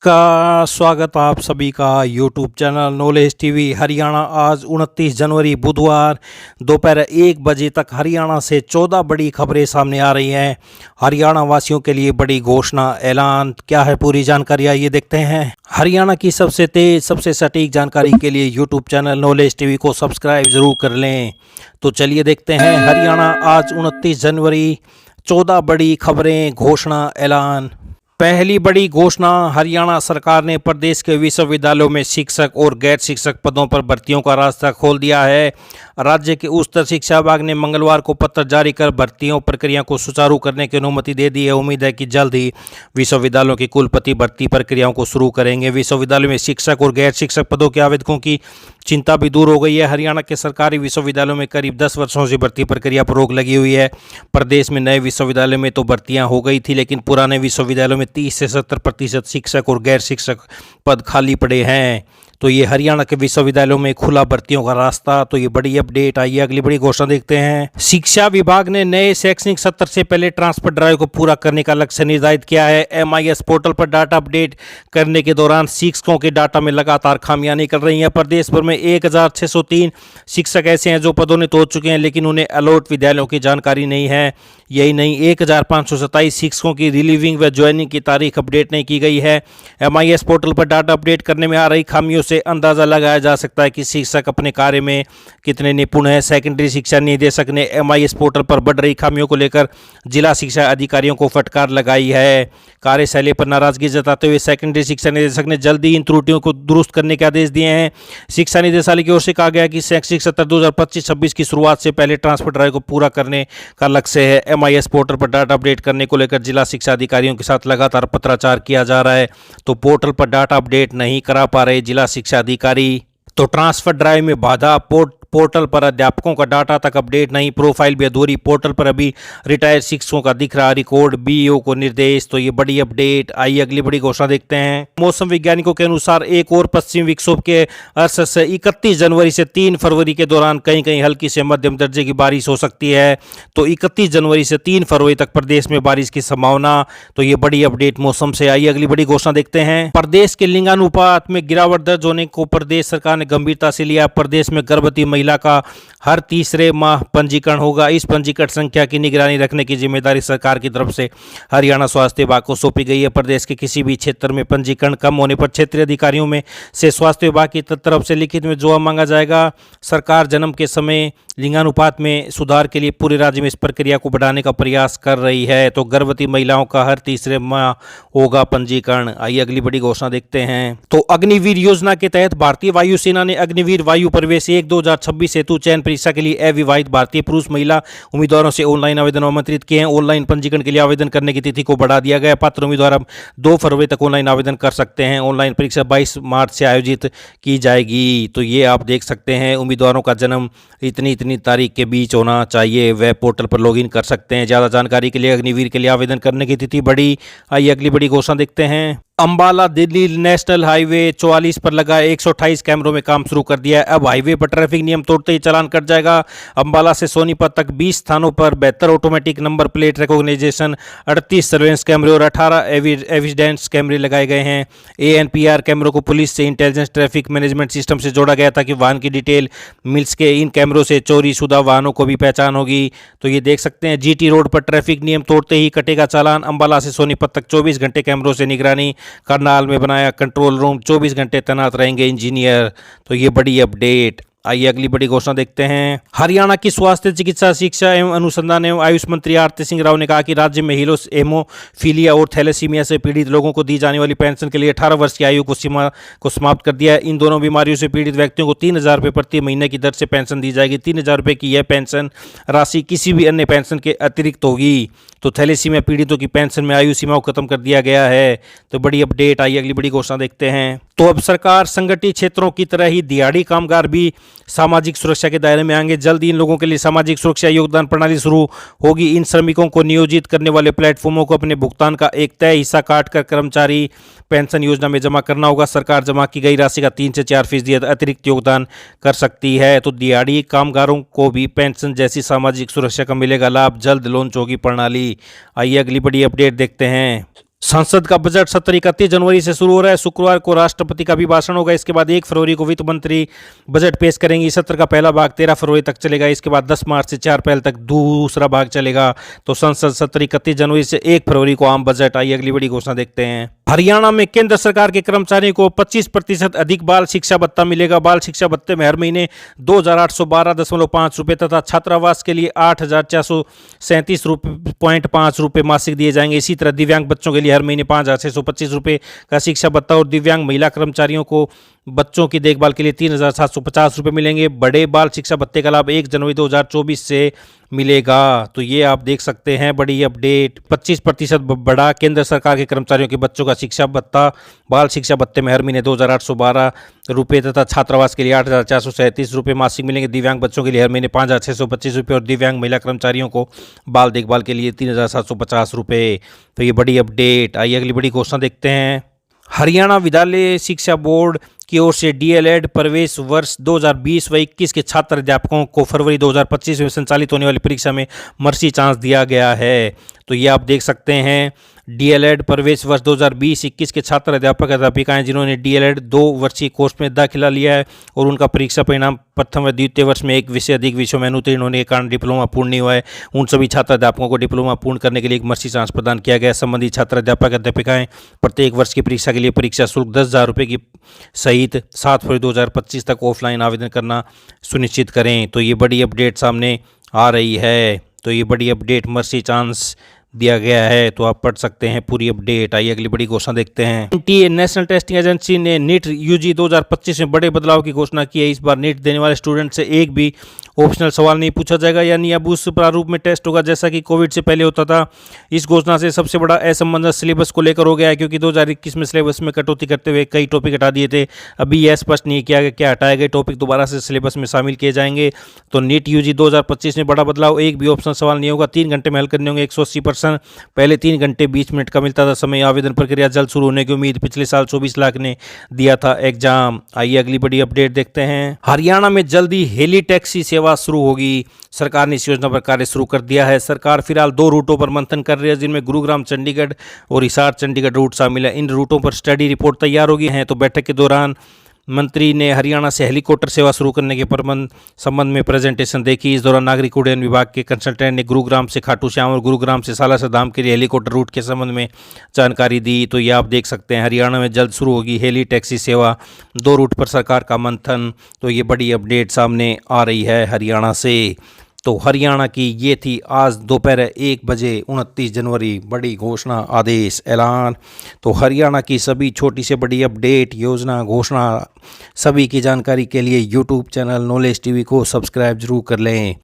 का स्वागत आप सभी का YouTube channel knowledge TV Haryana. आज 29 जनवरी बुधवार दोपहर 1 बजे तक हरियाणा से 14 बड़ी खबरें सामने आ रही हैं। हरियाणा वासियों के लिए बड़ी घोषणा, ऐलान क्या है, पूरी जानकारी आइए देखते हैं। हरियाणा की सबसे तेज सबसे सटीक जानकारी के लिए यूट्यूब चैनल नॉलेज टीवी को सब्सक्राइब जरूर कर लें। तो चलिए देखते हैं हरियाणा आज 29 जनवरी 14 बड़ी खबरें, घोषणा, ऐलान। पहली बड़ी घोषणा, हरियाणा सरकार ने प्रदेश के विश्वविद्यालयों में शिक्षक और गैर शिक्षक पदों पर भर्तियों का रास्ता खोल दिया है। राज्य के उच्च शिक्षा विभाग ने मंगलवार को पत्र जारी कर भर्तियों प्रक्रिया को सुचारू करने की अनुमति दे दी है। उम्मीद है कि जल्द ही विश्वविद्यालयों की कुलपति भर्ती प्रक्रियाओं को शुरू करेंगे। विश्वविद्यालयों में शिक्षक और गैर शिक्षक पदों के आवेदकों की चिंता भी दूर हो गई है। हरियाणा के सरकारी विश्वविद्यालयों में करीब 10 वर्षों से भर्ती प्रक्रिया पर रोक लगी हुई है। प्रदेश में नए विश्वविद्यालयों में तो भर्तियां हो गई थी, लेकिन पुराने विश्वविद्यालयों में 30 से 70% शिक्षक और गैर शिक्षक पद खाली पड़े हैं। तो ये हरियाणा के विश्वविद्यालयों में खुला भर्तियों का रास्ता। तो ये बड़ी अपडेट आई है। अगली बड़ी घोषणा देखते हैं। शिक्षा विभाग ने नए शैक्षणिक सत्र से पहले ट्रांसफर ड्राइव को पूरा करने का लक्ष्य निर्धारित किया है। MIS पोर्टल पर डाटा अपडेट करने के दौरान शिक्षकों के डाटा में लगातार खामियां निकल रही हैं। प्रदेश भर में 1603 शिक्षक ऐसे हैं जो पदोन्नत हो चुके हैं, लेकिन उन्हें अलॉट विद्यालयों की जानकारी नहीं है। यही नहीं, 1527 शिक्षकों की रिलीविंग व ज्वाइनिंग की तारीख अपडेट नहीं की गई है। MIS पोर्टल पर डाटा अपडेट करने में आ रही खामियों से अंदाजा लगाया जा सकता है कि शिक्षक अपने कार्य में कितने निपुण है। सेकेंडरी शिक्षा निदेशक ने MIS पोर्टल पर बढ़ रही खामियों को लेकर जिला शिक्षा अधिकारियों को फटकार लगाई है। कार्यशैली पर नाराजगी जताते हुए सेकेंडरी शिक्षा निदेशक ने जल्दी इन त्रुटियों को दुरुस्त करने के आदेश दिए हैं। शिक्षा निदेशालय की ओर से कहा गया कि शैक्षणिक सत्र 2025-26 की शुरुआत से पहले ट्रांसफर ड्राइव को पूरा करने का लक्ष्य है। MIS पोर्टल पर डाटा अपडेट करने को लेकर जिला शिक्षा अधिकारियों के साथ लगातार पत्राचार किया जा रहा है, तो पोर्टल पर डाटा अपडेट नहीं करा पा रहे जिला शिक्षा अधिकारी। तो ट्रांसफर ड्राइव में बाधा, पोर्टल पर अध्यापकों का डाटा तक अपडेट नहीं, प्रोफाइल भी अधूरी, पोर्टल पर अभी रिटायर्ड शिक्षकों का दिख रहा रिकॉर्ड, BEO को निर्देश। तो ये बड़ी अपडेट आई। अगली बड़ी घोषणा देखते हैं। मौसम वैज्ञानिकों के अनुसार एक और पश्चिमी विक्षोभ के असर से 31 जनवरी से 3 फरवरी के दौरान कहीं कहीं हल्की से मध्यम दर्जे की बारिश हो सकती है। तो 31 जनवरी से 3 फरवरी तक प्रदेश में बारिश की संभावना। तो ये बड़ी अपडेट मौसम से आई। अगली बड़ी घोषणा देखते हैं। प्रदेश के लिंगानुपात में गिरावट दर्ज होने को प्रदेश सरकार ने गंभीरता से लिया। प्रदेश में गर्भवती महिला का हर तीसरे माह पंजीकरण होगा। इस पंजीकरण संख्या की निगरानी रखने की जिम्मेदारी सरकार की तरफ से हरियाणा स्वास्थ्य विभाग को सौंपी गई है। प्रदेश के किसी भी क्षेत्र में पंजीकरण कम होने पर क्षेत्रीय अधिकारियों में से स्वास्थ्य विभाग की तरफ से लिखित में जवाब मांगा जाएगा। सरकार जन्म के समय लिंगानुपात में सुधार के लिए पूरे राज्य में इस प्रक्रिया को बढ़ाने का प्रयास कर रही है। तो गर्भवती महिलाओं का हर तीसरे माह होगा पंजीकरण। आइए अगली बड़ी घोषणा देखते हैं। तो अग्निवीर योजना के तहत भारतीय वायुसेना ने अग्निवीर वायु प्रवेश 1-2026 हेतु चयन परीक्षा के लिए अविवाहित भारतीय पुरुष महिला उम्मीदवारों से ऑनलाइन आवेदन आमंत्रित किए हैं। ऑनलाइन पंजीकरण के लिए आवेदन करने की तिथि को बढ़ा दिया गया। पात्र उम्मीदवार अब 2 फरवरी तक ऑनलाइन आवेदन कर सकते हैं। ऑनलाइन परीक्षा 22 मार्च से आयोजित की जाएगी। तो ये आप देख सकते हैं, उम्मीदवारों का जन्म इतनी तारीख के बीच होना चाहिए। वेब पोर्टल पर लॉगिन कर सकते हैं। ज़्यादा जानकारी के लिए अग्निवीर के लिए आवेदन करने की तिथि बढ़ी। आइए अगली बड़ी घोषणा देखते हैं। अंबाला दिल्ली नेशनल हाईवे 44 पर लगा 128 कैमरों में काम शुरू कर दिया है। अब हाईवे पर ट्रैफिक नियम तोड़ते ही चालान कट जाएगा। अंबाला से सोनीपत तक 20 स्थानों पर 72 automatic number plate recognition, 38 surveillance कैमरे और 18 एविडेंस कैमरे लगाए गए हैं। ANPR कैमरों को पुलिस से इंटेलिजेंस ट्रैफिक मैनेजमेंट सिस्टम से जोड़ा गया ताकि वाहन की डिटेल मिल सके। इन कैमरों से चोरी शुदा वाहनों को भी पहचान होगी। तो ये देख सकते हैं, GT रोड पर ट्रैफिक नियम तोड़ते ही कटेगा चालान। अंबाला से सोनीपत तक 24 घंटे कैमरों से निगरानी। करनाल में बनाया कंट्रोल रूम, 24 घंटे तैनात रहेंगे इंजीनियर। तो ये बड़ी अपडेट। आइए अगली बड़ी घोषणा देखते हैं। हरियाणा की स्वास्थ्य चिकित्सा शिक्षा एवं अनुसंधान एवं आयुष मंत्री आरती सिंह राव ने कहा कि राज्य में हेमोफीलिया और थैलेसीमिया से पीड़ित लोगों को दी जाने वाली पेंशन के लिए 18 वर्ष की आयु को सीमा को समाप्त कर दिया है। इन दोनों बीमारियों से पीड़ित व्यक्तियों को 3,000 रुपये प्रति महीने की दर से पेंशन दी जाएगी। 3,000 रुपये की यह पेंशन राशि किसी भी अन्य पेंशन के अतिरिक्त होगी। तो थैलेसीमिया पीड़ितों की पेंशन में आयु सीमा को खत्म कर दिया गया है। तो बड़ी अपडेट आई। अगली बड़ी घोषणा देखते हैं। तो अब सरकार संगठित क्षेत्रों की तरह ही दिहाड़ी कामगार भी सामाजिक सुरक्षा के दायरे में आएंगे। जल्द ही इन लोगों के लिए सामाजिक सुरक्षा योगदान प्रणाली शुरू होगी। इन श्रमिकों को नियोजित करने वाले प्लेटफॉर्मों को अपने भुगतान का एक तय हिस्सा काटकर कर्मचारी पेंशन योजना में जमा करना होगा। सरकार जमा की गई राशि का 3 से 4% अतिरिक्त योगदान कर सकती है। तो दिहाड़ी कामगारों को भी पेंशन जैसी सामाजिक सुरक्षा का मिलेगा लाभ। जल्द लॉन्च होगी प्रणाली। आइए अगली बड़ी अपडेट देखते हैं। संसद का बजट सत्र 31 जनवरी से शुरू हो रहा है। शुक्रवार को राष्ट्रपति का अभिभाषण होगा। इसके बाद 1 फरवरी को वित्त मंत्री बजट पेश करेंगे। इस सत्र का पहला भाग 13 फरवरी तक चलेगा। इसके बाद 10 मार्च से 4 अप्रैल तक दूसरा भाग चलेगा। तो संसद सत्र 31 जनवरी से 1 फरवरी को आम बजट। आइए अगली बड़ी घोषणा देखते हैं। हरियाणा में केंद्र सरकार के कर्मचारियों को 25% अधिक बाल शिक्षा भत्ता मिलेगा। बाल शिक्षा भत्ते में हर महीने 2,812.5 रुपये तथा छात्रावास के लिए 8,437.5 रुपये मासिक दिए जाएंगे। इसी तरह दिव्यांग बच्चों के लिए हर महीने 5,625 रुपये का शिक्षा भत्ता और दिव्यांग महिला कर्मचारियों को बच्चों की देखभाल के लिए 3,750 रुपये मिलेंगे। बड़े बाल शिक्षा भत्ते का लाभ 1 जनवरी 2024 से मिलेगा। तो ये आप देख सकते हैं बड़ी अपडेट। 25% बढ़ा केंद्र सरकार के कर्मचारियों के बच्चों का शिक्षा भत्ता। बाल शिक्षा भत्ते में हर महीने 2,812 रुपये तथा छात्रावास के लिए 8,437 रुपये मासिक मिलेंगे। दिव्यांग बच्चों के लिए हर महीने 5,625 रुपये और दिव्यांग महिला कर्मचारियों को बाल देखभाल के लिए 3,750 रुपये। तो ये बड़ी अपडेट। आइए अगली बड़ी घोषणा देखते हैं। हरियाणा विद्यालय शिक्षा बोर्ड की ओर से डीएलएड प्रवेश वर्ष 2020 व 21 के छात्र अध्यापकों को फरवरी 2025 में संचालित होने वाली परीक्षा में मर्सी चांस दिया गया है। तो ये आप देख सकते हैं डीएलएड प्रवेश वर्ष 2020-21 के छात्र अध्यापक अध्यापिकाएं जिन्होंने डीएलएड 2 वर्षीय कोर्स में दाखिला लिया है और उनका परीक्षा परिणाम प्रथम व द्वितीय वर्ष में एक विषय अधिक विषयों में अनुत्तीर्ण होने के कारण डिप्लोमा पूर्ण नहीं हुआ है, उन सभी छात्र अध्यापकों को डिप्लोमा पूर्ण करने के लिए एक मर्सी चांस प्रदान किया गया है। संबंधित छात्र अध्यापक अध्यापिकाएं प्रत्येक वर्ष की परीक्षा के लिए परीक्षा शुल्क 10,000 रुपये की सहित 7 फरवरी 2025 तक ऑफलाइन आवेदन करना सुनिश्चित करें। तो ये बड़ी अपडेट सामने आ रही है। तो ये बड़ी अपडेट मर्सी चांस दिया गया है। तो आप पढ़ सकते हैं पूरी अपडेट। आइए अगली बड़ी घोषणा देखते हैं। एनटीए नेशनल टेस्टिंग एजेंसी ने नीट यूजी 2025 में बड़े बदलाव की घोषणा की है। इस बार नीट देने वाले स्टूडेंट से एक भी ऑप्शनल सवाल नहीं पूछा जाएगा, यानी अब उस प्रारूप में टेस्ट होगा जैसा कि कोविड से पहले होता था। इस घोषणा से सबसे बड़ा असमंजस सिलेबस को लेकर हो गया है, क्योंकि 2021 में सिलेबस में कटौती करते हुए कई टॉपिक हटा दिए थे। अभी यह स्पष्ट नहीं किया गया क्या हटाए गए टॉपिक दोबारा से सिलेबस में शामिल किए जाएंगे। तो नीट यूजी 2025 में बड़ा बदलाव, एक भी ऑप्शनल सवाल नहीं होगा। 3 घंटे में हल करने होंगे 180%। पहले 3 घंटे 20 मिनट का मिलता था समय। आवेदन प्रक्रिया जल्द शुरू होने की उम्मीद। पिछले साल 24 लाख ने दिया था एग्जाम। आइए अगली बड़ी अपडेट देखते हैं। हरियाणा में जल्दी हेली टैक्सी सेवा शुरू होगी। सरकार ने इस योजना पर कार्य शुरू कर दिया है। सरकार फिलहाल 2 रूटों पर मंथन कर रही है, जिनमें गुरुग्राम चंडीगढ़ और हिसार चंडीगढ़ रूट शामिल है। इन रूटों पर स्टडी रिपोर्ट तैयार होगी है। तो बैठक के दौरान मंत्री ने हरियाणा से हेलीकॉप्टर सेवा शुरू करने के संबंध में प्रेजेंटेशन देखी। इस दौरान नागरिक उड्डयन विभाग के कंसल्टेंट ने गुरुग्राम से खाटू श्याम और गुरुग्राम से सालासर धाम के लिए हेलीकॉप्टर रूट के संबंध में जानकारी दी। तो ये आप देख सकते हैं हरियाणा में जल्द शुरू होगी हेली टैक्सी सेवा। 2 रूट पर सरकार का मंथन। तो ये बड़ी अपडेट सामने आ रही है हरियाणा से। तो हरियाणा की ये थी आज दोपहर 1 बजे 29 जनवरी बड़ी घोषणा आदेश ऐलान। तो हरियाणा की सभी छोटी से बड़ी अपडेट योजना घोषणा सभी की जानकारी के लिए यूट्यूब चैनल नॉलेज टीवी को सब्सक्राइब जरूर कर लें।